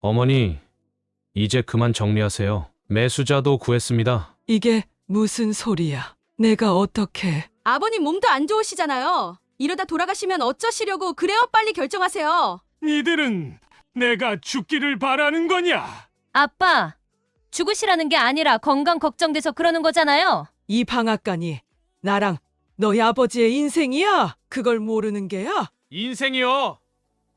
어머니, 이제 그만 정리하세요. 매수자도 구했습니다. 이게 무슨 소리야? 내가 어떻게... 아버님 몸도 안 좋으시잖아요. 이러다 돌아가시면 어쩌시려고 그래요? 빨리 결정하세요. 니들은 내가 죽기를 바라는 거냐? 아빠, 죽으시라는 게 아니라 건강 걱정돼서 그러는 거잖아요. 이 방앗간이 나랑 너희 아버지의 인생이야? 그걸 모르는 게야? 인생이요.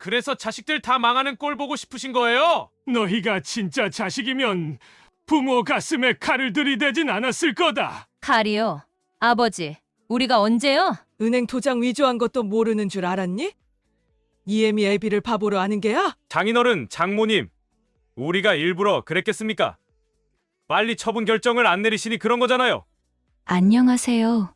그래서 자식들 다 망하는 꼴 보고 싶으신 거예요? 너희가 진짜 자식이면 부모 가슴에 칼을 들이대진 않았을 거다. 칼이요. 아버지, 우리가 언제요? 은행 도장 위조한 것도 모르는 줄 알았니? 이애미 애비를 바보로 아는 게야? 장인어른, 장모님, 우리가 일부러 그랬겠습니까? 빨리 처분 결정을 안 내리시니 그런 거잖아요. 안녕하세요.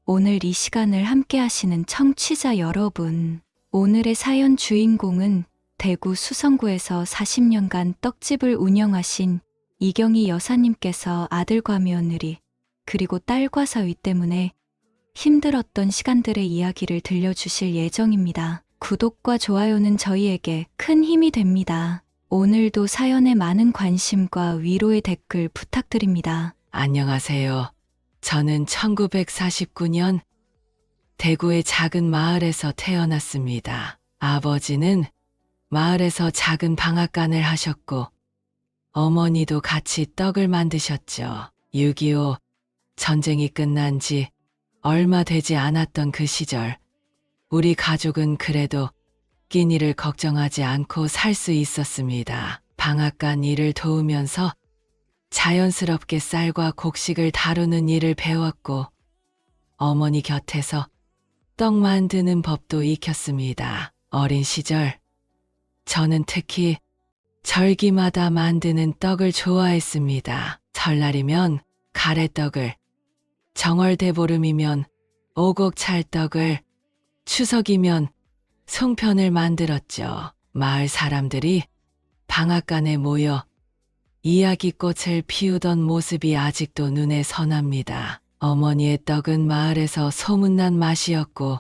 오늘 이 시간을 함께 하시는 청취자 여러분. 오늘의 사연 주인공은 대구 수성구에서 40년간 떡집을 운영하신 이경희 여사님께서 아들과 며느리, 그리고 딸과 사위 때문에 힘들었던 시간들의 이야기를 들려주실 예정입니다. 구독과 좋아요는 저희에게 큰 힘이 됩니다. 오늘도 사연에 많은 관심과 위로의 댓글 부탁드립니다. 안녕하세요. 저는 1949년 대구의 작은 마을에서 태어났습니다. 아버지는 마을에서 작은 방앗간을 하셨고 어머니도 같이 떡을 만드셨죠. 6.25 전쟁이 끝난 지 얼마 되지 않았던 그 시절, 우리 가족은 그래도 끼니를 걱정하지 않고 살 수 있었습니다. 방앗간 일을 도우면서 자연스럽게 쌀과 곡식을 다루는 일을 배웠고 어머니 곁에서 떡 만드는 법도 익혔습니다. 어린 시절 저는 특히 절기마다 만드는 떡을 좋아했습니다. 설날이면 가래떡을, 정월대보름이면 오곡찰떡을, 추석이면 송편을 만들었죠. 마을 사람들이 방앗간에 모여 이야기꽃을 피우던 모습이 아직도 눈에 선합니다. 어머니의 떡은 마을에서 소문난 맛이었고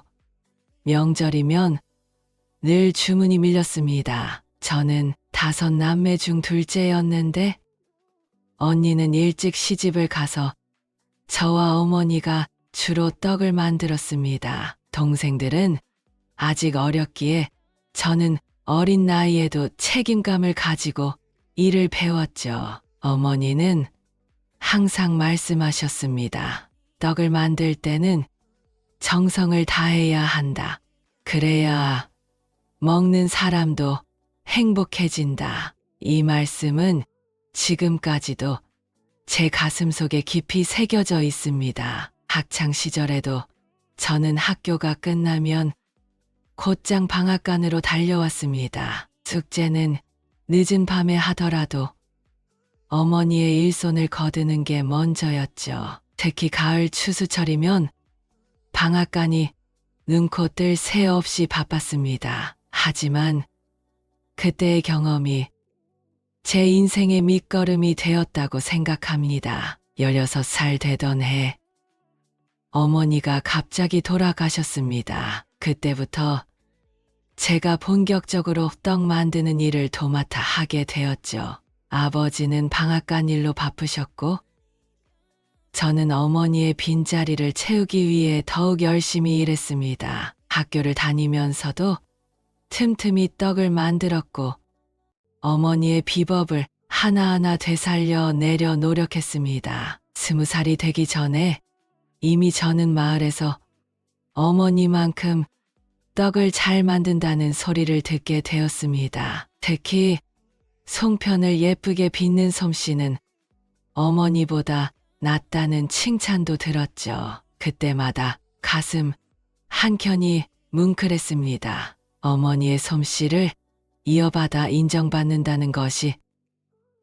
명절이면 늘 주문이 밀렸습니다. 저는 5남매 중 둘째였는데 언니는 일찍 시집을 가서 저와 어머니가 주로 떡을 만들었습니다. 동생들은 아직 어렸기에 저는 어린 나이에도 책임감을 가지고 일을 배웠죠. 어머니는 항상 말씀하셨습니다. 떡을 만들 때는 정성을 다해야 한다. 그래야 먹는 사람도 행복해진다. 이 말씀은 지금까지도 제 가슴속에 깊이 새겨져 있습니다. 학창 시절에도 저는 학교가 끝나면 곧장 방앗간으로 달려왔습니다. 숙제는 늦은 밤에 하더라도 어머니의 일손을 거두는 게 먼저였죠. 특히 가을 추수철이면 방앗간이 눈코 뜰 새 없이 바빴습니다. 하지만 그때의 경험이 제 인생의 밑거름이 되었다고 생각합니다. 16살 되던 해 어머니가 갑자기 돌아가셨습니다. 그때부터 제가 본격적으로 떡 만드는 일을 도맡아 하게 되었죠. 아버지는 방앗간 일로 바쁘셨고 저는 어머니의 빈자리를 채우기 위해 더욱 열심히 일했습니다. 학교를 다니면서도 틈틈이 떡을 만들었고 어머니의 비법을 하나하나 되살려 내려 노력했습니다. 20살이 되기 전에 이미 저는 마을에서 어머니만큼 떡을 잘 만든다는 소리를 듣게 되었습니다. 특히 송편을 예쁘게 빚는 솜씨는 어머니보다 낫다는 칭찬도 들었죠. 그때마다 가슴 한켠이 뭉클했습니다. 어머니의 솜씨를 이어받아 인정받는다는 것이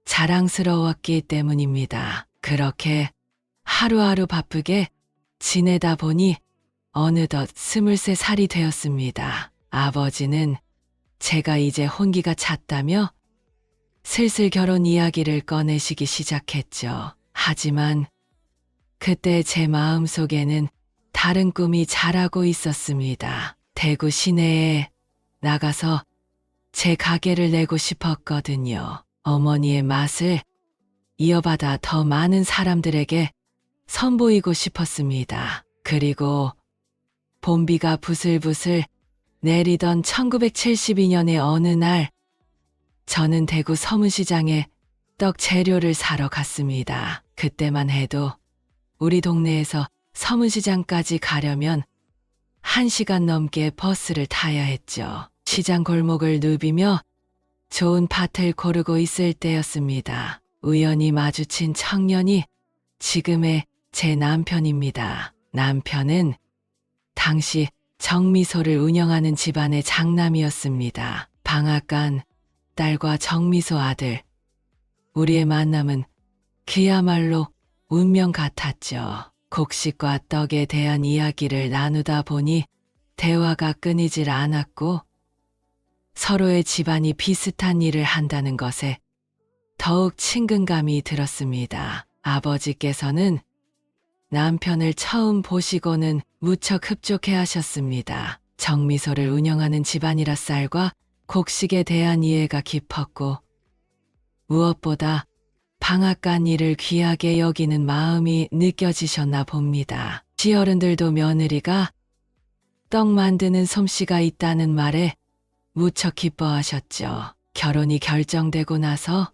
자랑스러웠기 때문입니다. 그렇게 하루하루 바쁘게 지내다 보니 어느덧 23살이 되었습니다. 아버지는 제가 이제 혼기가 찼다며 슬슬 결혼 이야기를 꺼내시기 시작했죠. 하지만 그때 제 마음속에는 다른 꿈이 자라고 있었습니다. 대구 시내에 나가서 제 가게를 내고 싶었거든요. 어머니의 맛을 이어받아 더 많은 사람들에게 선보이고 싶었습니다. 그리고 봄비가 부슬부슬 내리던 1972년의 어느 날, 저는 대구 서문시장에 떡 재료를 사러 갔습니다. 그때만 해도 우리 동네에서 서문시장까지 가려면 1시간 넘게 버스를 타야 했죠. 시장 골목을 누비며 좋은 밭을 고르고 있을 때였습니다. 우연히 마주친 청년이 지금의 제 남편입니다. 남편은 당시 정미소를 운영하는 집안의 장남이었습니다. 방앗간 딸과 정미소 아들. 우리의 만남은 그야말로 운명 같았죠. 곡식과 떡에 대한 이야기를 나누다 보니 대화가 끊이질 않았고 서로의 집안이 비슷한 일을 한다는 것에 더욱 친근감이 들었습니다. 아버지께서는 남편을 처음 보시고는 무척 흡족해 하셨습니다. 정미소를 운영하는 집안이라 쌀과 곡식에 대한 이해가 깊었고 무엇보다 방앗간 일을 귀하게 여기는 마음이 느껴지셨나 봅니다. 시어른들도 며느리가 떡 만드는 솜씨가 있다는 말에 무척 기뻐하셨죠. 결혼이 결정되고 나서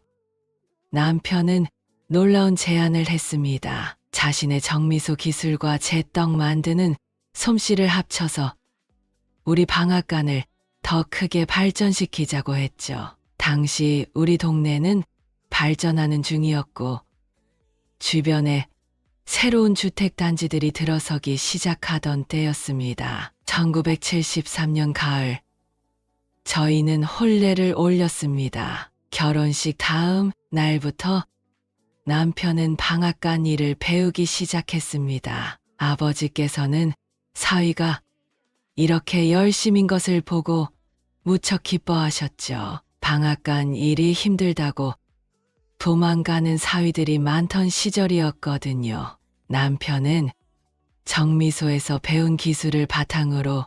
남편은 놀라운 제안을 했습니다. 자신의 정미소 기술과 제 떡 만드는 솜씨를 합쳐서 우리 방앗간을 더 크게 발전시키자고 했죠. 당시 우리 동네는 발전하는 중이었고 주변에 새로운 주택단지들이 들어서기 시작하던 때였습니다. 1973년 가을, 저희는 혼례를 올렸습니다. 결혼식 다음 날부터 남편은 방앗간 일을 배우기 시작했습니다. 아버지께서는 사위가 이렇게 열심인 것을 보고 무척 기뻐하셨죠. 방앗간 일이 힘들다고 도망가는 사위들이 많던 시절이었거든요. 남편은 정미소에서 배운 기술을 바탕으로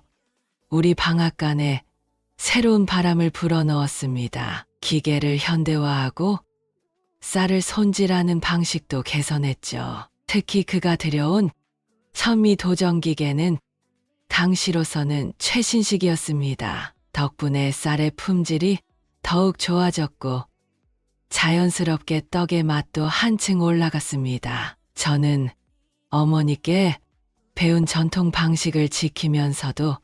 우리 방앗간에 새로운 바람을 불어넣었습니다. 기계를 현대화하고 쌀을 손질하는 방식도 개선했죠. 특히 그가 들여온 현미 도정기계는 당시로서는 최신식이었습니다. 덕분에 쌀의 품질이 더욱 좋아졌고 자연스럽게 떡의 맛도 한층 올라갔습니다. 저는 어머니께 배운 전통 방식을 지키면서도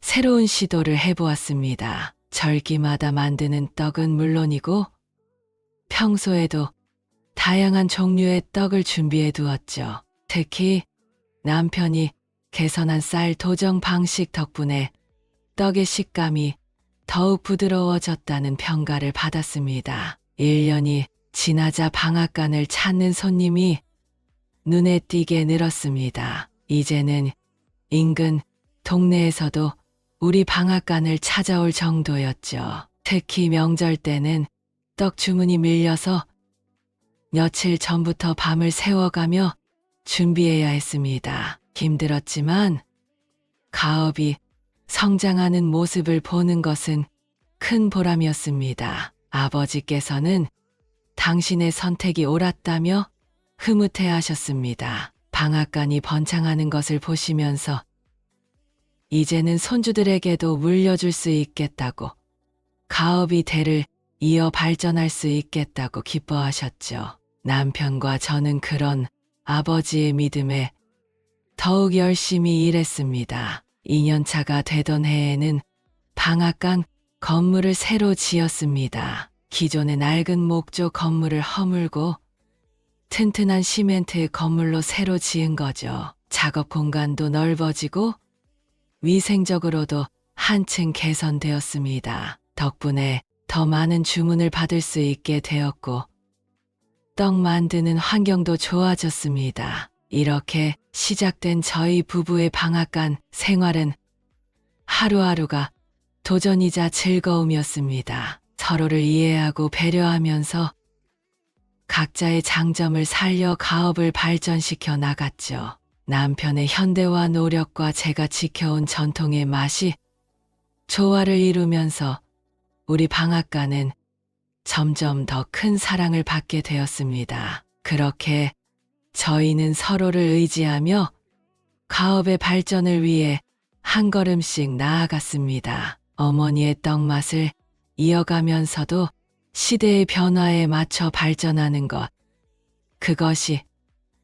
새로운 시도를 해보았습니다. 절기마다 만드는 떡은 물론이고 평소에도 다양한 종류의 떡을 준비해 두었죠. 특히 남편이 개선한 쌀 도정 방식 덕분에 떡의 식감이 더욱 부드러워졌다는 평가를 받았습니다. 1년이 지나자 방앗간을 찾는 손님이 눈에 띄게 늘었습니다. 이제는 인근 동네에서도 우리 방앗간을 찾아올 정도였죠. 특히 명절 때는 떡 주문이 밀려서 며칠 전부터 밤을 새워가며 준비해야 했습니다. 힘들었지만 가업이 성장하는 모습을 보는 것은 큰 보람이었습니다. 아버지께서는 당신의 선택이 옳았다며 흐뭇해 하셨습니다. 방앗간이 번창하는 것을 보시면서 이제는 손주들에게도 물려줄 수 있겠다고, 가업이 대를 이어 발전할 수 있겠다고 기뻐하셨죠. 남편과 저는 그런 아버지의 믿음에 더욱 열심히 일했습니다. 2년차가 되던 해에는 방앗간 건물을 새로 지었습니다. 기존의 낡은 목조 건물을 허물고 튼튼한 시멘트 건물로 새로 지은 거죠. 작업 공간도 넓어지고 위생적으로도 한층 개선되었습니다. 덕분에 더 많은 주문을 받을 수 있게 되었고 떡 만드는 환경도 좋아졌습니다. 이렇게 시작된 저희 부부의 방앗간 생활은 하루하루가 도전이자 즐거움이었습니다. 서로를 이해하고 배려하면서 각자의 장점을 살려 가업을 발전시켜 나갔죠. 남편의 현대화 노력과 제가 지켜온 전통의 맛이 조화를 이루면서 우리 방앗간은 점점 더 큰 사랑을 받게 되었습니다. 그렇게 저희는 서로를 의지하며 가업의 발전을 위해 한 걸음씩 나아갔습니다. 어머니의 떡맛을 이어가면서도 시대의 변화에 맞춰 발전하는 것. 그것이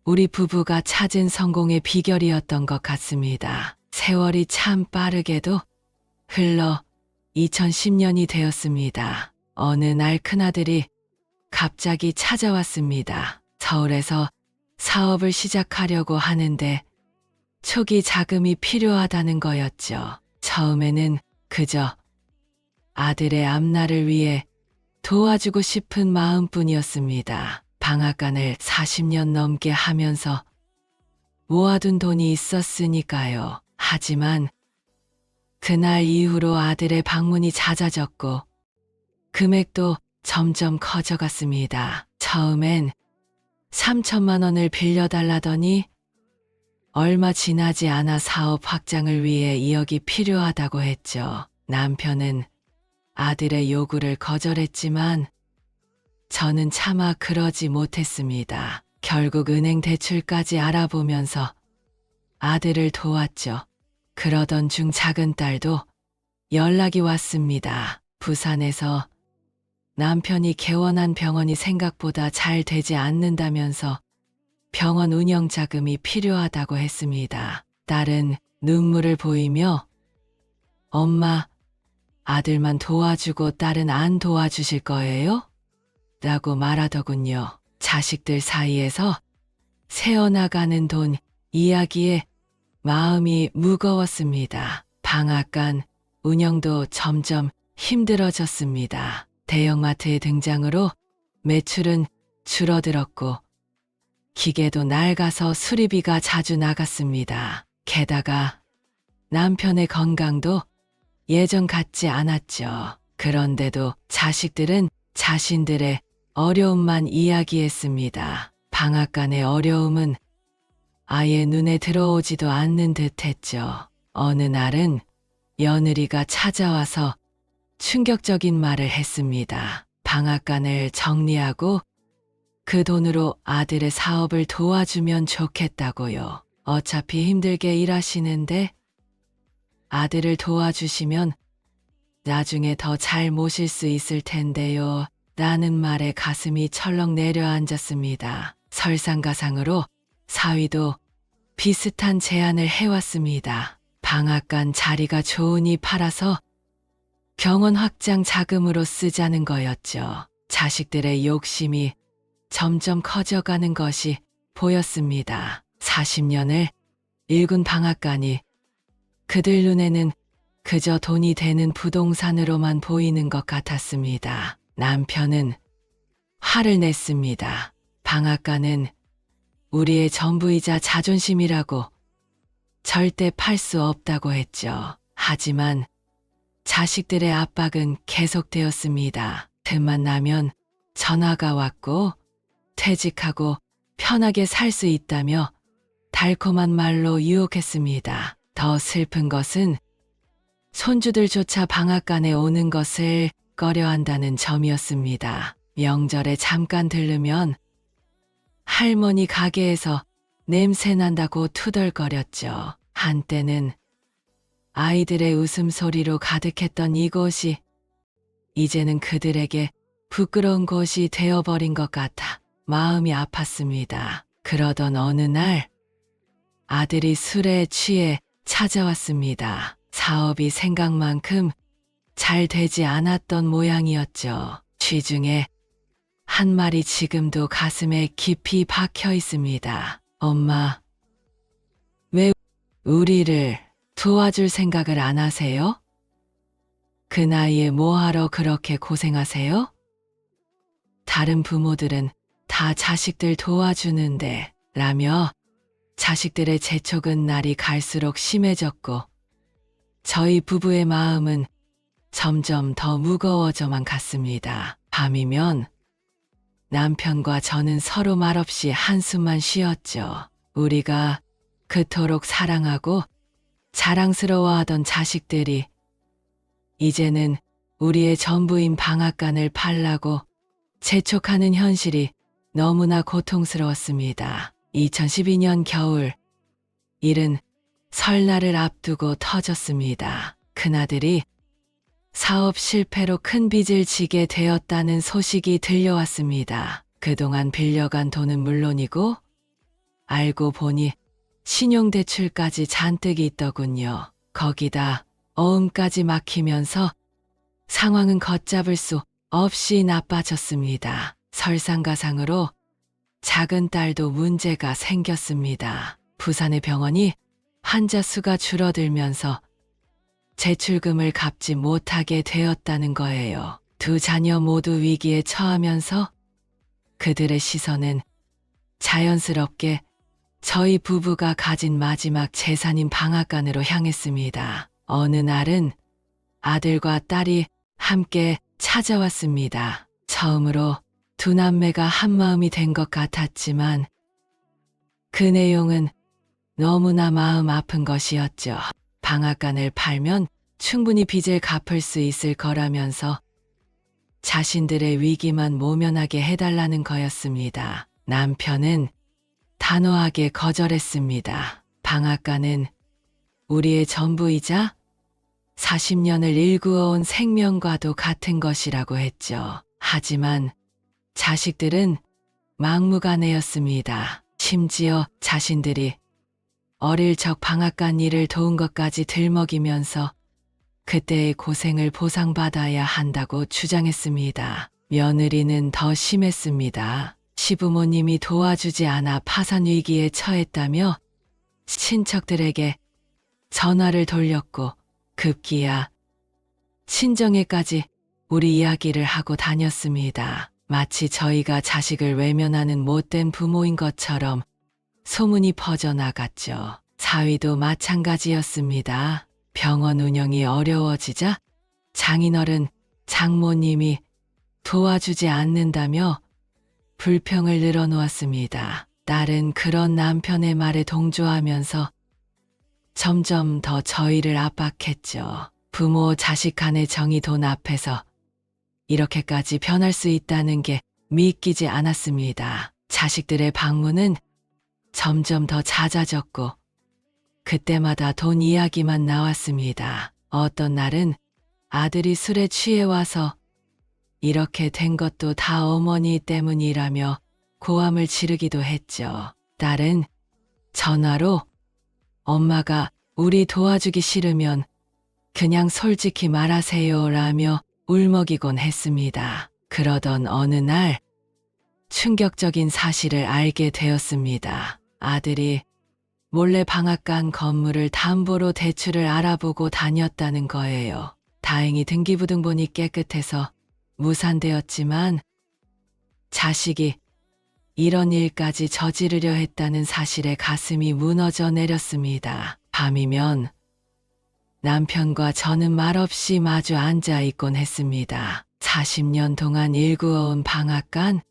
우리 부부가 찾은 성공의 비결이었던 것 같습니다. 세월이 참 빠르게도 흘러 2010년이 되었습니다. 어느 날 큰아들이 갑자기 찾아왔습니다. 서울에서 사업을 시작하려고 하는데 초기 자금이 필요하다는 거였죠. 처음에는 그저 아들의 앞날을 위해 도와주고 싶은 마음뿐이었습니다. 방앗간을 40년 넘게 하면서 모아둔 돈이 있었으니까요. 하지만 그날 이후로 아들의 방문이 잦아졌고 금액도 점점 커져갔습니다. 처음엔 3천만 원을 빌려달라더니 얼마 지나지 않아 사업 확장을 위해 2억이 필요하다고 했죠. 남편은 아들의 요구를 거절했지만 저는 차마 그러지 못했습니다. 결국 은행 대출까지 알아보면서 아들을 도왔죠. 그러던 중 작은 딸도 연락이 왔습니다. 부산에서 남편이 개원한 병원이 생각보다 잘 되지 않는다면서 병원 운영 자금이 필요하다고 했습니다. 딸은 눈물을 보이며 엄마, 아들만 도와주고 딸은 안 도와주실 거예요? 라고 말하더군요. 자식들 사이에서 새어나가는 돈 이야기에 마음이 무거웠습니다. 방앗간 운영도 점점 힘들어졌습니다. 대형마트의 등장으로 매출은 줄어들었고 기계도 낡아서 수리비가 자주 나갔습니다. 게다가 남편의 건강도 예전 같지 않았죠. 그런데도 자식들은 자신들의 어려움만 이야기했습니다. 방앗간의 어려움은 아예 눈에 들어오지도 않는 듯 했죠. 어느 날은 며느리가 찾아와서 충격적인 말을 했습니다. 방앗간을 정리하고 그 돈으로 아들의 사업을 도와주면 좋겠다고요. 어차피 힘들게 일하시는데 아들을 도와주시면 나중에 더 잘 모실 수 있을 텐데요. 라는 말에 가슴이 철렁 내려앉았습니다. 설상가상으로 사위도 비슷한 제안을 해왔습니다. 방앗간 자리가 좋으니 팔아서 병원 확장 자금으로 쓰자는 거였죠. 자식들의 욕심이 점점 커져가는 것이 보였습니다. 40년을 일군 방앗간이 그들 눈에는 그저 돈이 되는 부동산으로만 보이는 것 같았습니다. 남편은 화를 냈습니다. 방앗간은 우리의 전부이자 자존심이라고 절대 팔 수 없다고 했죠. 하지만 자식들의 압박은 계속되었습니다. 틈만 나면 전화가 왔고 퇴직하고 편하게 살 수 있다며 달콤한 말로 유혹했습니다. 더 슬픈 것은 손주들조차 방앗간에 오는 것을 꺼려한다는 점이었습니다. 명절에 잠깐 들르면 할머니 가게에서 냄새 난다고 투덜거렸죠. 한때는 아이들의 웃음소리로 가득했던 이곳이 이제는 그들에게 부끄러운 곳이 되어버린 것 같아 마음이 아팠습니다. 그러던 어느 날 아들이 술에 취해 찾아왔습니다. 사업이 생각만큼 잘 되지 않았던 모양이었죠. 쥐중에 한 마리 지금도 가슴에 깊이 박혀 있습니다. 엄마, 왜 우리를 도와줄 생각을 안 하세요? 그 나이에 뭐하러 그렇게 고생하세요? 다른 부모들은 다 자식들 도와주는데 라며 자식들의 재촉은 날이 갈수록 심해졌고 저희 부부의 마음은 점점 더 무거워져만 갔습니다. 밤이면 남편과 저는 서로 말없이 한숨만 쉬었죠. 우리가 그토록 사랑하고 자랑스러워하던 자식들이 이제는 우리의 전부인 방앗간을 팔라고 재촉하는 현실이 너무나 고통스러웠습니다. 2012년 겨울, 일은 설날을 앞두고 터졌습니다. 큰아들이 사업 실패로 큰 빚을 지게 되었다는 소식이 들려왔습니다. 그동안 빌려간 돈은 물론이고 알고 보니 신용대출까지 잔뜩 있더군요. 거기다 어음까지 막히면서 상황은 걷잡을 수 없이 나빠졌습니다. 설상가상으로 작은 딸도 문제가 생겼습니다. 부산의 병원이 환자 수가 줄어들면서 제출금을 갚지 못하게 되었다는 거예요. 두 자녀 모두 위기에 처하면서 그들의 시선은 자연스럽게 저희 부부가 가진 마지막 재산인 방앗간으로 향했습니다. 어느 날은 아들과 딸이 함께 찾아왔습니다. 처음으로 두 남매가 한마음이 된 것 같았지만 그 내용은 너무나 마음 아픈 것이었죠. 방앗간을 팔면 충분히 빚을 갚을 수 있을 거라면서 자신들의 위기만 모면하게 해달라는 거였습니다. 남편은 단호하게 거절했습니다. 방앗간은 우리의 전부이자 40년을 일구어온 생명과도 같은 것이라고 했죠. 하지만 자식들은 막무가내였습니다. 심지어 자신들이 어릴 적 방앗간 일을 도운 것까지 들먹이면서 그때의 고생을 보상받아야 한다고 주장했습니다. 며느리는 더 심했습니다. 시부모님이 도와주지 않아 파산 위기에 처했다며 친척들에게 전화를 돌렸고 급기야 친정에까지 우리 이야기를 하고 다녔습니다. 마치 저희가 자식을 외면하는 못된 부모인 것처럼 소문이 퍼져나갔죠. 사위도 마찬가지였습니다. 병원 운영이 어려워지자 장인어른, 장모님이 도와주지 않는다며 불평을 늘어놓았습니다. 딸은 그런 남편의 말에 동조하면서 점점 더 저희를 압박했죠. 부모 자식 간의 정이 돈 앞에서 이렇게까지 변할 수 있다는 게 믿기지 않았습니다. 자식들의 방문은 점점 더 잦아졌고 그때마다 돈 이야기만 나왔습니다. 어떤 날은 아들이 술에 취해 와서 이렇게 된 것도 다 어머니 때문이라며 고함을 지르기도 했죠. 딸은 전화로 엄마가 우리 도와주기 싫으면 그냥 솔직히 말하세요 라며 울먹이곤 했습니다. 그러던 어느 날 충격적인 사실을 알게 되었습니다. 아들이 몰래 방앗간 건물을 담보로 대출을 알아보고 다녔다는 거예요. 다행히 등기부등본이 깨끗해서 무산되었지만 자식이 이런 일까지 저지르려 했다는 사실에 가슴이 무너져 내렸습니다. 밤이면 남편과 저는 말없이 마주 앉아 있곤 했습니다. 40년 동안 일구어온 방앗간,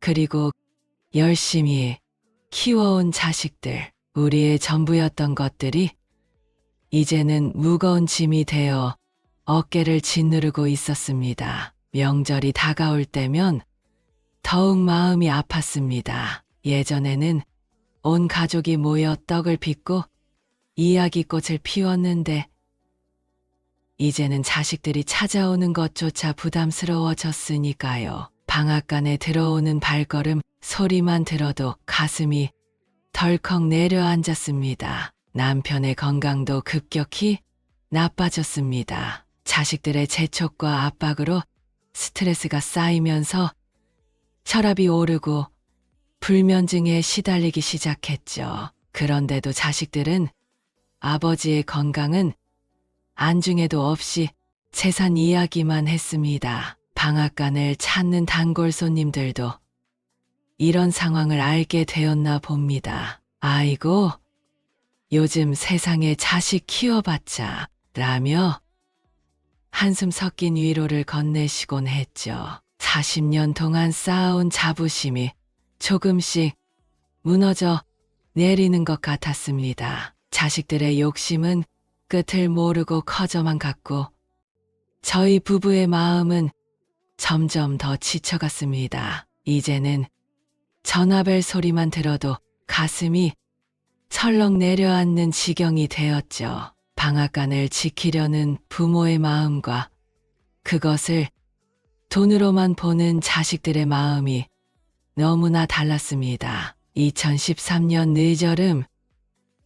그리고 열심히 키워온 자식들, 우리의 전부였던 것들이 이제는 무거운 짐이 되어 어깨를 짓누르고 있었습니다. 명절이 다가올 때면 더욱 마음이 아팠습니다. 예전에는 온 가족이 모여 떡을 빚고 이야기꽃을 피웠는데 이제는 자식들이 찾아오는 것조차 부담스러워졌으니까요. 방앗간에 들어오는 발걸음 소리만 들어도 가슴이 덜컥 내려앉았습니다. 남편의 건강도 급격히 나빠졌습니다. 자식들의 재촉과 압박으로 스트레스가 쌓이면서 혈압이 오르고 불면증에 시달리기 시작했죠. 그런데도 자식들은 아버지의 건강은 안중에도 없이 재산 이야기만 했습니다. 방앗간을 찾는 단골 손님들도 이런 상황을 알게 되었나 봅니다. 아이고, 요즘 세상에 자식 키워봤자 라며 한숨 섞인 위로를 건네시곤 했죠. 40년 동안 쌓아온 자부심이 조금씩 무너져 내리는 것 같았습니다. 자식들의 욕심은 끝을 모르고 커져만 갔고 저희 부부의 마음은 점점 더 지쳐갔습니다. 이제는 전화벨 소리만 들어도 가슴이 철렁 내려앉는 지경이 되었죠. 방앗간을 지키려는 부모의 마음과 그것을 돈으로만 보는 자식들의 마음이 너무나 달랐습니다. 2013년 늦여름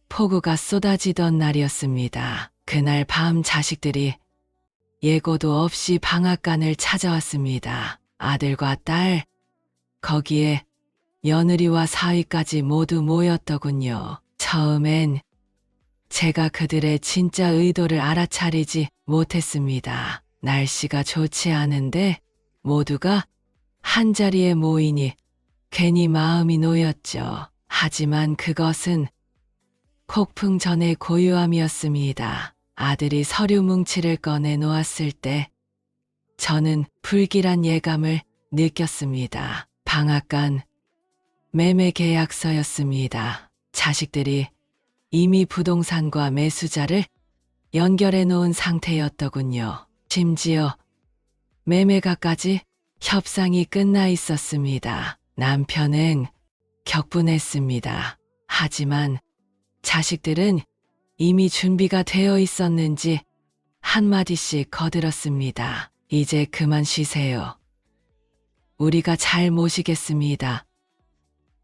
폭우가 쏟아지던 날이었습니다. 그날 밤 자식들이 예고도 없이 방앗간을 찾아왔습니다. 아들과 딸, 거기에 며느리와 사위까지 모두 모였더군요. 처음엔 제가 그들의 진짜 의도를 알아차리지 못했습니다. 날씨가 좋지 않은데 모두가 한자리에 모이니 괜히 마음이 놓였죠. 하지만 그것은 폭풍 전의 고요함이었습니다. 아들이 서류 뭉치를 꺼내 놓았을 때 저는 불길한 예감을 느꼈습니다. 방앗간 매매 계약서였습니다. 자식들이 이미 부동산과 매수자를 연결해 놓은 상태였더군요. 심지어 매매가까지 협상이 끝나 있었습니다. 남편은 격분했습니다. 하지만 자식들은 이미 준비가 되어 있었는지 한마디씩 거들었습니다. 이제 그만 쉬세요. 우리가 잘 모시겠습니다.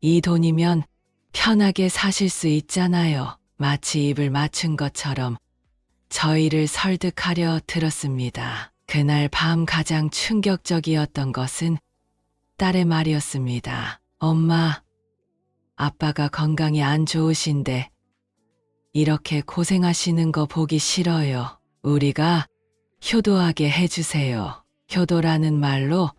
이 돈이면 편하게 사실 수 있잖아요. 마치 입을 맞춘 것처럼 저희를 설득하려 들었습니다. 그날 밤 가장 충격적이었던 것은 딸의 말이었습니다. 엄마, 아빠가 건강이 안 좋으신데 이렇게 고생하시는 거 보기 싫어요. 우리가 효도하게 해주세요. 효도라는 말로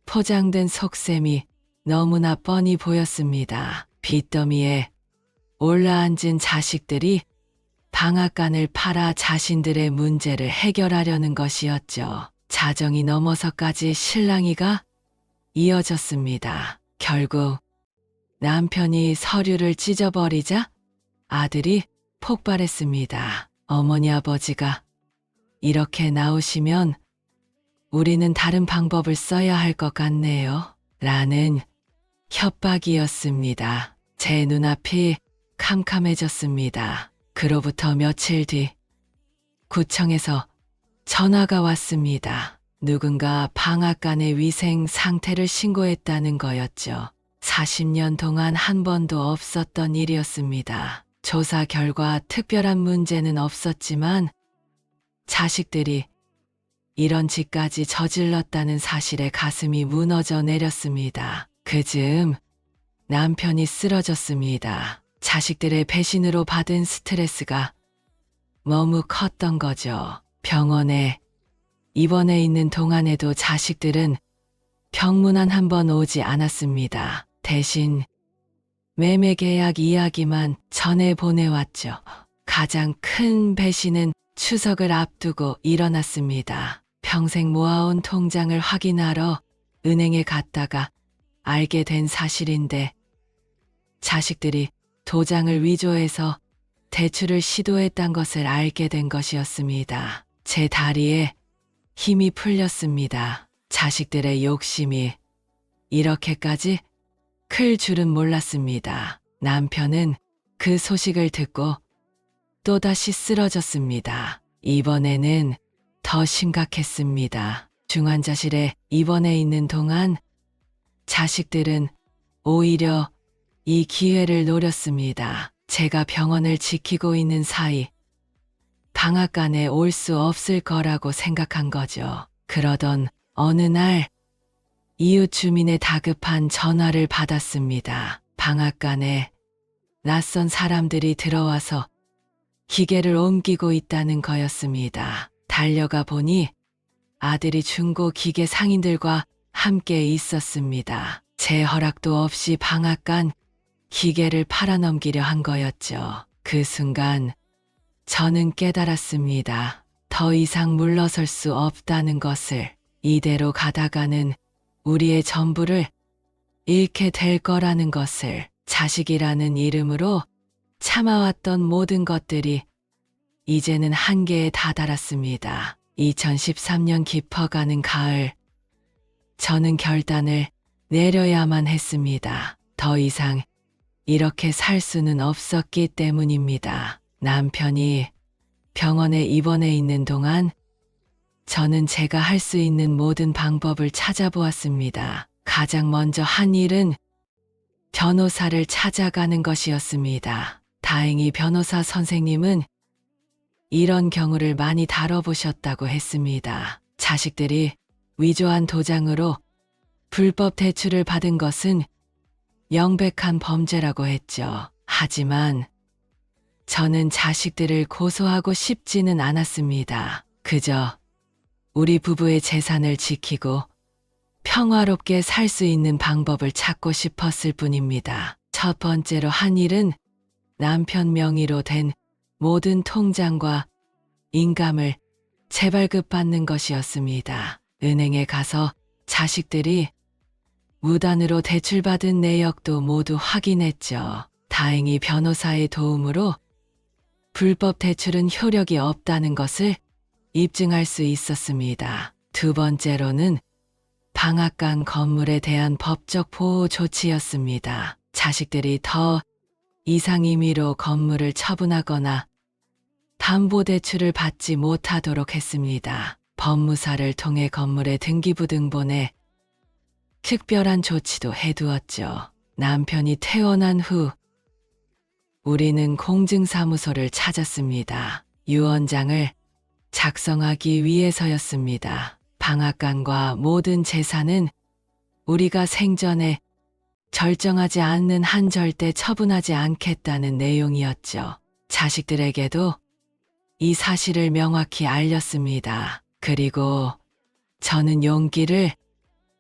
포장된 속셈이 너무나 뻔히 보였습니다. 빚더미에 올라앉은 자식들이 방앗간을 팔아 자신들의 문제를 해결하려는 것이었죠. 자정이 넘어서까지 실랑이가 이어졌습니다. 결국 남편이 서류를 찢어버리자 아들이 폭발했습니다. 어머니 아버지가 이렇게 나오시면 우리는 다른 방법을 써야 할 것 같네요. 라는 협박이었습니다. 제 눈앞이 캄캄해졌습니다. 그로부터 며칠 뒤 구청에서 전화가 왔습니다. 누군가 방앗간의 위생 상태를 신고했다는 거였죠. 40년 동안 한 번도 없었던 일이었습니다. 조사 결과 특별한 문제는 없었지만 자식들이 이런 짓까지 저질렀다는 사실에 가슴이 무너져 내렸습니다. 그 즈음 남편이 쓰러졌습니다. 자식들의 배신으로 받은 스트레스가 너무 컸던 거죠. 병원에 입원해 있는 동안에도 자식들은 병문안 한 번 오지 않았습니다. 대신 매매 계약 이야기만 전해 보내왔죠. 가장 큰 배신은 추석을 앞두고 일어났습니다. 평생 모아온 통장을 확인하러 은행에 갔다가 알게 된 사실인데 자식들이 도장을 위조해서 대출을 시도했던 것을 알게 된 것이었습니다. 제 다리에 힘이 풀렸습니다. 자식들의 욕심이 이렇게까지 클 줄은 몰랐습니다. 남편은 그 소식을 듣고 또다시 쓰러졌습니다. 이번에는 더 심각했습니다. 중환자실에 입원해 있는 동안 자식들은 오히려 이 기회를 노렸습니다. 제가 병원을 지키고 있는 사이 방앗간에 올 수 없을 거라고 생각한 거죠. 그러던 어느 날 이웃 주민의 다급한 전화를 받았습니다. 방앗간에 낯선 사람들이 들어와서 기계를 옮기고 있다는 거였습니다. 달려가 보니 아들이 중고 기계 상인들과 함께 있었습니다. 제 허락도 없이 방앗간 기계를 팔아넘기려 한 거였죠. 그 순간 저는 깨달았습니다. 더 이상 물러설 수 없다는 것을. 이대로 가다가는 우리의 전부를 잃게 될 거라는 것을. 자식이라는 이름으로 참아왔던 모든 것들이 이제는 한계에 다다랐습니다. 2013년 깊어가는 가을, 저는 결단을 내려야만 했습니다. 더 이상 이렇게 살 수는 없었기 때문입니다. 남편이 병원에 입원해 있는 동안 저는 제가 할 수 있는 모든 방법을 찾아보았습니다. 가장 먼저 한 일은 변호사를 찾아가는 것이었습니다. 다행히 변호사 선생님은 이런 경우를 많이 다뤄보셨다고 했습니다. 자식들이 위조한 도장으로 불법 대출을 받은 것은 명백한 범죄라고 했죠. 하지만 저는 자식들을 고소하고 싶지는 않았습니다. 그저 우리 부부의 재산을 지키고 평화롭게 살 수 있는 방법을 찾고 싶었을 뿐입니다. 첫 번째로 한 일은 남편 명의로 된 모든 통장과 인감을 재발급받는 것이었습니다. 은행에 가서 자식들이 무단으로 대출받은 내역도 모두 확인했죠. 다행히 변호사의 도움으로 불법 대출은 효력이 없다는 것을 입증할 수 있었습니다. 두 번째로는 방앗간 건물에 대한 법적 보호 조치였습니다. 자식들이 더 이상 임의로 건물을 처분하거나 담보대출을 받지 못하도록 했습니다. 법무사를 통해 건물의 등기부등본에 특별한 조치도 해두었죠. 남편이 퇴원한 후 우리는 공증사무소를 찾았습니다. 유언장을 작성하기 위해서였습니다. 방앗간과 모든 재산은 우리가 생전에 절정하지 않는 한 절대 처분하지 않겠다는 내용이었죠. 자식들에게도 이 사실을 명확히 알렸습니다. 그리고 저는 용기를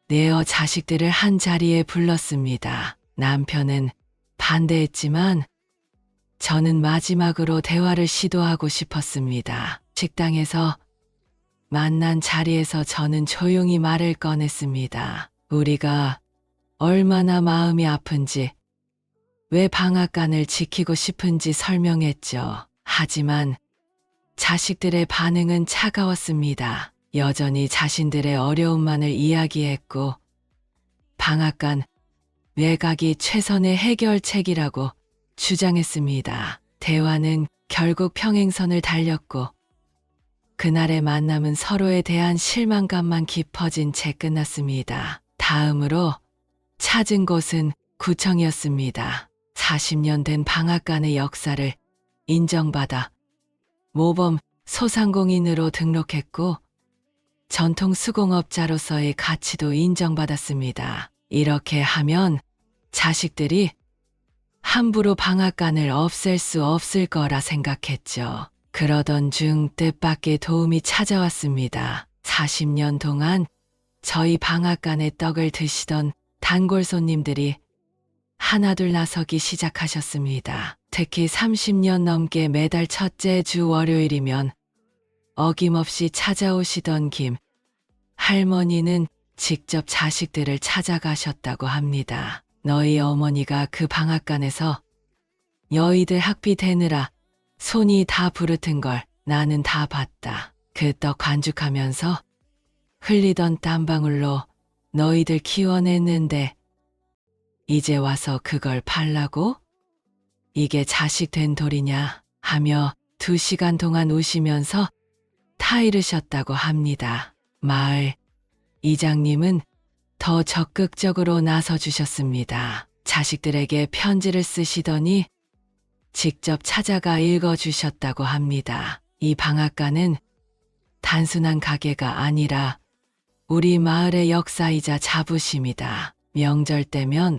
내어 자식들을 한 자리에 불렀습니다. 남편은 반대했지만 저는 마지막으로 대화를 시도하고 싶었습니다. 식당에서 만난 자리에서 저는 조용히 말을 꺼냈습니다. 우리가 얼마나 마음이 아픈지, 왜 방앗간을 지키고 싶은지 설명했죠. 하지만 자식들의 반응은 차가웠습니다. 여전히 자신들의 어려움만을 이야기했고 방앗간 외곽이 최선의 해결책이라고 주장했습니다. 대화는 결국 평행선을 달렸고 그날의 만남은 서로에 대한 실망감만 깊어진 채 끝났습니다. 다음으로 찾은 곳은 구청이었습니다. 40년 된 방앗간의 역사를 인정받아 모범 소상공인으로 등록했고 전통 수공업자로서의 가치도 인정받았습니다. 이렇게 하면 자식들이 함부로 방앗간을 없앨 수 없을 거라 생각했죠. 그러던 중 뜻밖의 도움이 찾아왔습니다. 40년 동안 저희 방앗간의 떡을 드시던 단골 손님들이 하나둘 나서기 시작하셨습니다. 특히 30년 넘게 매달 첫째 주 월요일이면 어김없이 찾아오시던 김 할머니는 직접 자식들을 찾아가셨다고 합니다. 너희 어머니가 그 방앗간에서 너희들 학비 대느라 손이 다 부르튼 걸 나는 다 봤다. 그 떡 간죽하면서 흘리던 땀방울로 너희들 키워냈는데 이제 와서 그걸 팔라고? 이게 자식 된 돌이냐 하며 2시간 동안 우시면서 타이르셨다고 합니다. 마을 이장님은 더 적극적으로 나서주셨습니다. 자식들에게 편지를 쓰시더니 직접 찾아가 읽어주셨다고 합니다. 이 방앗간은 단순한 가게가 아니라 우리 마을의 역사이자 자부심이다. 명절 때면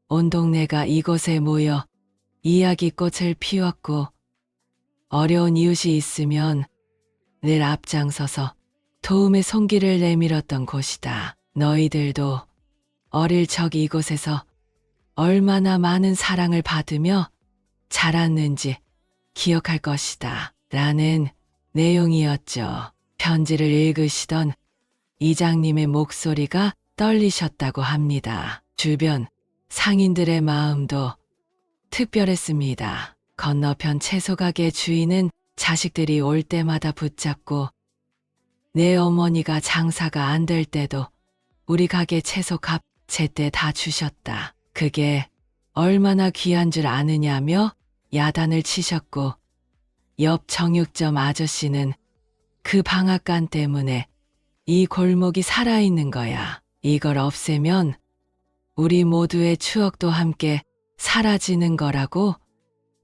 온 동네가 이곳에 모여 이야기꽃을 피웠고 어려운 이웃이 있으면 늘 앞장서서 도움의 손길을 내밀었던 곳이다. 너희들도 어릴 적 이곳에서 얼마나 많은 사랑을 받으며 자랐는지 기억할 것이다. 라는 내용이었죠. 편지를 읽으시던 이장님의 목소리가 떨리셨다고 합니다. 주변 상인들의 마음도 특별했습니다. 건너편 채소가게 주인은 자식들이 올 때마다 붙잡고 내 어머니가 장사가 안 될 때도 우리 가게 채소 값 제때 다 주셨다. 그게 얼마나 귀한 줄 아느냐며 야단을 치셨고, 옆 정육점 아저씨는 그 방앗간 때문에 이 골목이 살아있는 거야. 이걸 없애면 우리 모두의 추억도 함께 사라지는 거라고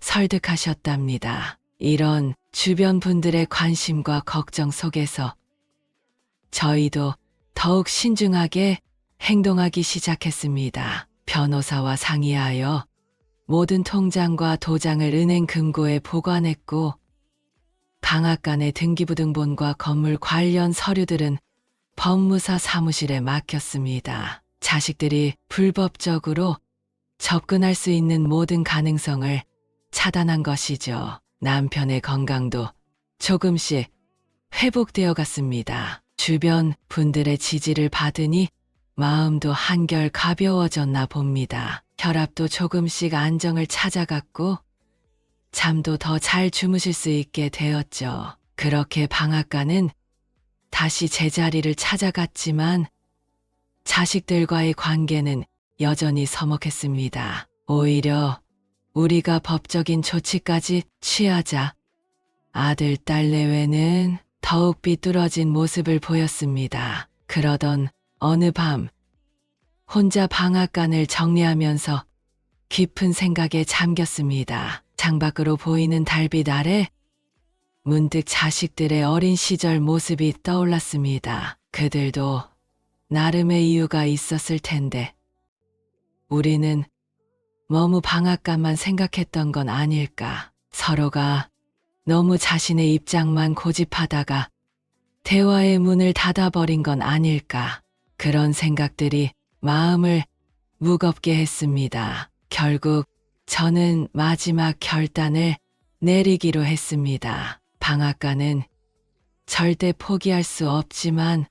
설득하셨답니다. 이런 주변 분들의 관심과 걱정 속에서 저희도 더욱 신중하게 행동하기 시작했습니다. 변호사와 상의하여 모든 통장과 도장을 은행 금고에 보관했고, 방앗간의 등기부등본과 건물 관련 서류들은 법무사 사무실에 맡겼습니다. 자식들이 불법적으로 접근할 수 있는 모든 가능성을 차단한 것이죠. 남편의 건강도 조금씩 회복되어 갔습니다. 주변 분들의 지지를 받으니 마음도 한결 가벼워졌나 봅니다. 혈압도 조금씩 안정을 찾아갔고, 잠도 더 잘 주무실 수 있게 되었죠. 그렇게 방앗간은 다시 제자리를 찾아갔지만 자식들과의 관계는 여전히 서먹했습니다. 오히려 우리가 법적인 조치까지 취하자 아들, 딸 내외는 더욱 삐뚤어진 모습을 보였습니다. 그러던 어느 밤 혼자 방앗간을 정리하면서 깊은 생각에 잠겼습니다. 창밖으로 보이는 달빛 아래 문득 자식들의 어린 시절 모습이 떠올랐습니다. 그들도 나름의 이유가 있었을 텐데 우리는 너무 방앗간만 생각했던 건 아닐까. 서로가 너무 자신의 입장만 고집하다가 대화의 문을 닫아버린 건 아닐까. 그런 생각들이 마음을 무겁게 했습니다. 결국 저는 마지막 결단을 내리기로 했습니다. 방앗간은 절대 포기할 수 없지만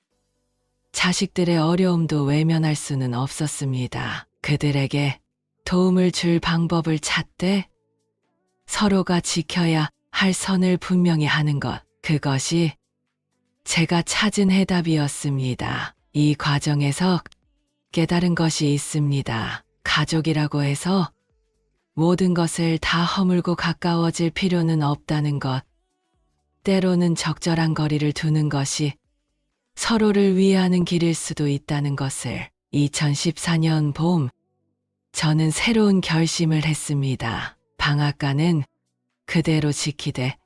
자식들의 어려움도 외면할 수는 없었습니다. 그들에게 도움을 줄 방법을 찾되 서로가 지켜야 할 선을 분명히 하는 것, 그것이 제가 찾은 해답이었습니다. 이 과정에서 깨달은 것이 있습니다. 가족이라고 해서 모든 것을 다 허물고 가까워질 필요는 없다는 것. 때로는 적절한 거리를 두는 것이 서로를 위하는 길일 수도 있다는 것을. 2014년 봄, 저는 새로운 결심을 했습니다. 방앗간은 그대로 지키되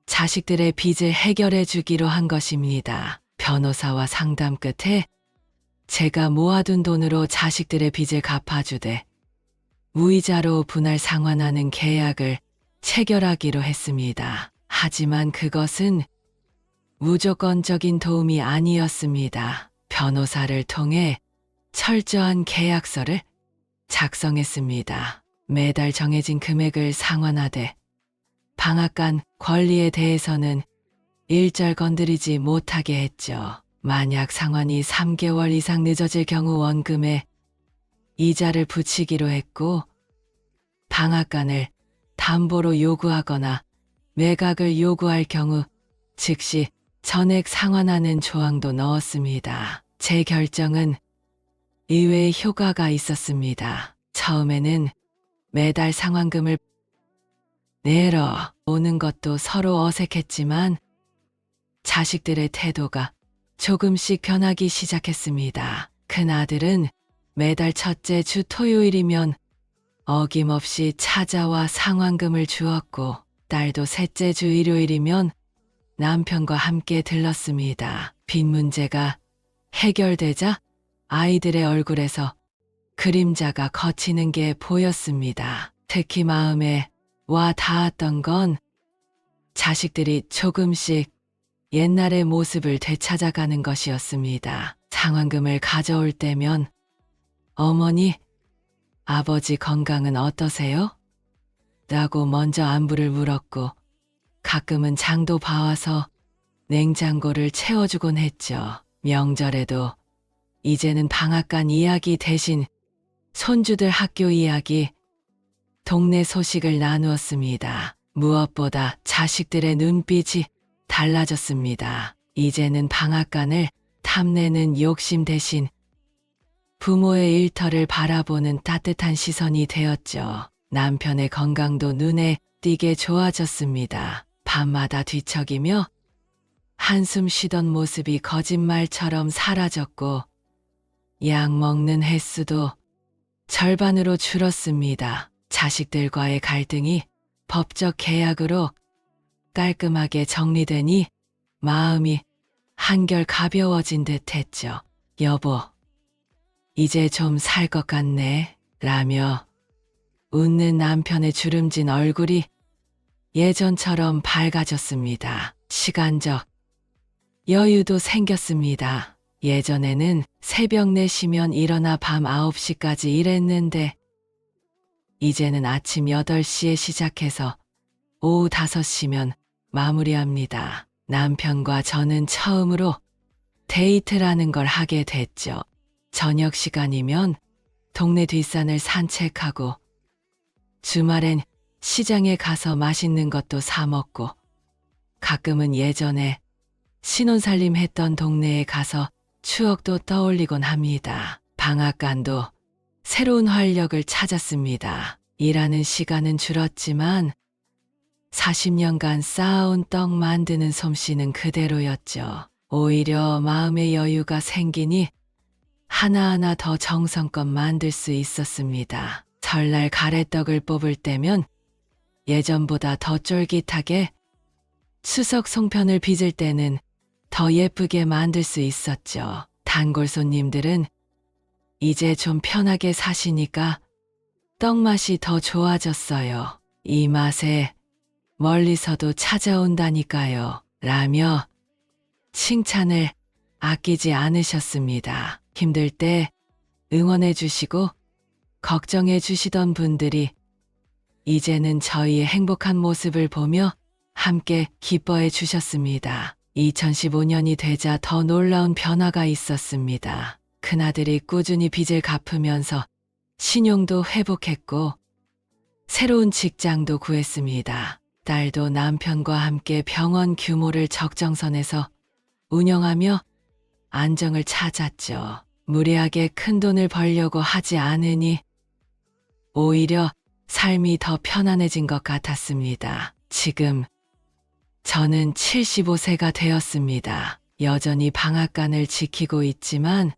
자식들의 빚을 해결해 주기로 한 것입니다. 변호사와 상담 끝에 제가 모아둔 돈으로 자식들의 빚을 갚아주되 무이자로 분할 상환하는 계약을 체결하기로 했습니다. 하지만 그것은 무조건적인 도움이 아니었습니다. 변호사를 통해 철저한 계약서를 작성했습니다. 매달 정해진 금액을 상환하되 방앗간 권리에 대해서는 일절 건드리지 못하게 했죠. 만약 상환이 3개월 이상 늦어질 경우 원금에 이자를 붙이기로 했고, 방앗간을 담보로 요구하거나 매각을 요구할 경우 즉시 전액 상환하는 조항도 넣었습니다. 제 결정은 의외의 효과가 있었습니다. 처음에는 매달 상환금을 내러 오는 것도 서로 어색했지만 자식들의 태도가 조금씩 변하기 시작했습니다. 큰아들은 매달 첫째 주 토요일이면 어김없이 찾아와 상환금을 주었고, 딸도 셋째 주 일요일이면 남편과 함께 들렀습니다. 빚 문제가 해결되자 아이들의 얼굴에서 그림자가 걷히는 게 보였습니다. 특히 마음에 와 닿았던 건 자식들이 조금씩 옛날의 모습을 되찾아가는 것이었습니다. 상환금을 가져올 때면 어머니, 아버지 건강은 어떠세요? 라고 먼저 안부를 물었고, 가끔은 장도 봐와서 냉장고를 채워주곤 했죠. 명절에도 이제는 방앗간 이야기 대신 손주들 학교 이야기, 동네 소식을 나누었습니다. 무엇보다 자식들의 눈빛이 달라졌습니다. 이제는 방앗간을 탐내는 욕심 대신 부모의 일터를 바라보는 따뜻한 시선이 되었죠. 남편의 건강도 눈에 띄게 좋아졌습니다. 밤마다 뒤척이며 한숨 쉬던 모습이 거짓말처럼 사라졌고 약 먹는 횟수도 절반으로 줄었습니다. 자식들과의 갈등이 법적 계약으로 깔끔하게 정리되니 마음이 한결 가벼워진 듯 했죠. 여보, 이제 좀 살 것 같네. 라며 웃는 남편의 주름진 얼굴이 예전처럼 밝아졌습니다. 시간적 여유도 생겼습니다. 예전에는 새벽 4시면 일어나 밤 9시까지 일했는데 이제는 아침 8시에 시작해서 오후 5시면 마무리합니다. 남편과 저는 처음으로 데이트라는 걸 하게 됐죠. 저녁 시간이면 동네 뒷산을 산책하고 주말엔 시장에 가서 맛있는 것도 사 먹고 가끔은 예전에 신혼살림 했던 동네에 가서 추억도 떠올리곤 합니다. 방앗간도 새로운 활력을 찾았습니다. 일하는 시간은 줄었지만 40년간 쌓아온 떡 만드는 솜씨는 그대로였죠. 오히려 마음의 여유가 생기니 하나하나 더 정성껏 만들 수 있었습니다. 설날 가래떡을 뽑을 때면 예전보다 더 쫄깃하게, 추석 송편을 빚을 때는 더 예쁘게 만들 수 있었죠. 단골 손님들은 이제 좀 편하게 사시니까 떡 맛이 더 좋아졌어요. 이 맛에 멀리서도 찾아온다니까요. 라며 칭찬을 아끼지 않으셨습니다. 힘들 때 응원해 주시고 걱정해 주시던 분들이 이제는 저희의 행복한 모습을 보며 함께 기뻐해 주셨습니다. 2015년이 되자 더 놀라운 변화가 있었습니다. 큰아들이 꾸준히 빚을 갚으면서 신용도 회복했고 새로운 직장도 구했습니다. 딸도 남편과 함께 병원 규모를 적정선에서 운영하며 안정을 찾았죠. 무리하게 큰 돈을 벌려고 하지 않으니 오히려 삶이 더 편안해진 것 같았습니다. 지금 저는 75세가 되었습니다. 여전히 방앗간을 지키고 있지만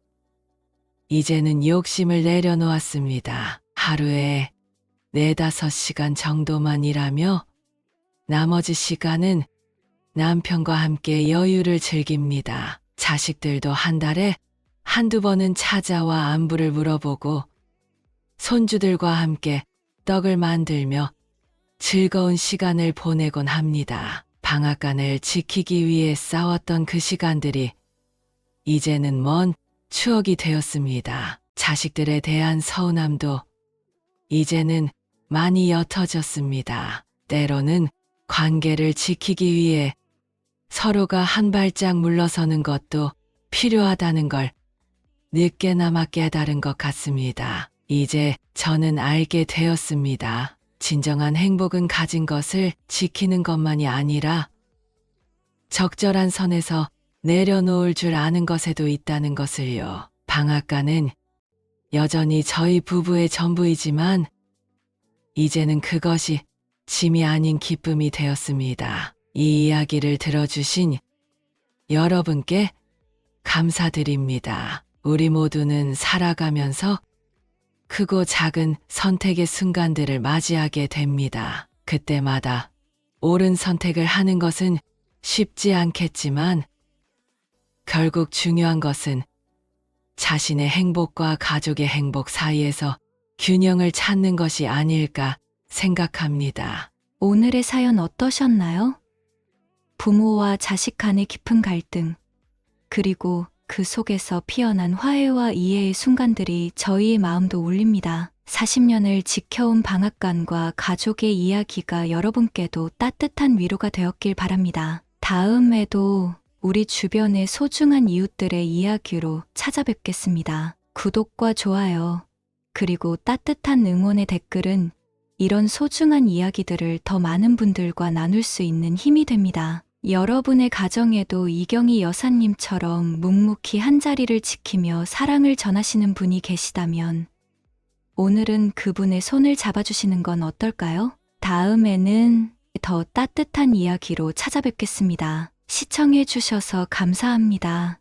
이제는 욕심을 내려놓았습니다. 하루에 4-5시간 정도만 일하며 나머지 시간은 남편과 함께 여유를 즐깁니다. 자식들도 한 달에 한두 번은 찾아와 안부를 물어보고 손주들과 함께 떡을 만들며 즐거운 시간을 보내곤 합니다. 방앗간을 지키기 위해 싸웠던 그 시간들이 이제는 먼 추억이 되었습니다. 자식들에 대한 서운함도 이제는 많이 옅어졌습니다. 때로는 관계를 지키기 위해 서로가 한 발짝 물러서는 것도 필요하다는 걸 늦게나마 깨달은 것 같습니다. 이제 저는 알게 되었습니다. 진정한 행복은 가진 것을 지키는 것만이 아니라 적절한 선에서 내려놓을 줄 아는 것에도 있다는 것을요. 방앗간은 여전히 저희 부부의 전부이지만 이제는 그것이 짐이 아닌 기쁨이 되었습니다. 이 이야기를 들어주신 여러분께 감사드립니다. 우리 모두는 살아가면서 크고 작은 선택의 순간들을 맞이하게 됩니다. 그때마다 옳은 선택을 하는 것은 쉽지 않겠지만 결국 중요한 것은 자신의 행복과 가족의 행복 사이에서 균형을 찾는 것이 아닐까 생각합니다. 오늘의 사연 어떠셨나요? 부모와 자식 간의 깊은 갈등, 그리고 그 속에서 피어난 화해와 이해의 순간들이 저희의 마음도 울립니다. 40년을 지켜온 방앗간과 가족의 이야기가 여러분께도 따뜻한 위로가 되었길 바랍니다. 다음에도 우리 주변의 소중한 이웃들의 이야기로 찾아뵙겠습니다. 구독과 좋아요, 그리고 따뜻한 응원의 댓글은 이런 소중한 이야기들을 더 많은 분들과 나눌 수 있는 힘이 됩니다. 여러분의 가정에도 이경희 여사님처럼 묵묵히 한자리를 지키며 사랑을 전하시는 분이 계시다면 오늘은 그분의 손을 잡아주시는 건 어떨까요? 다음에는 더 따뜻한 이야기로 찾아뵙겠습니다. 시청해 주셔서 감사합니다.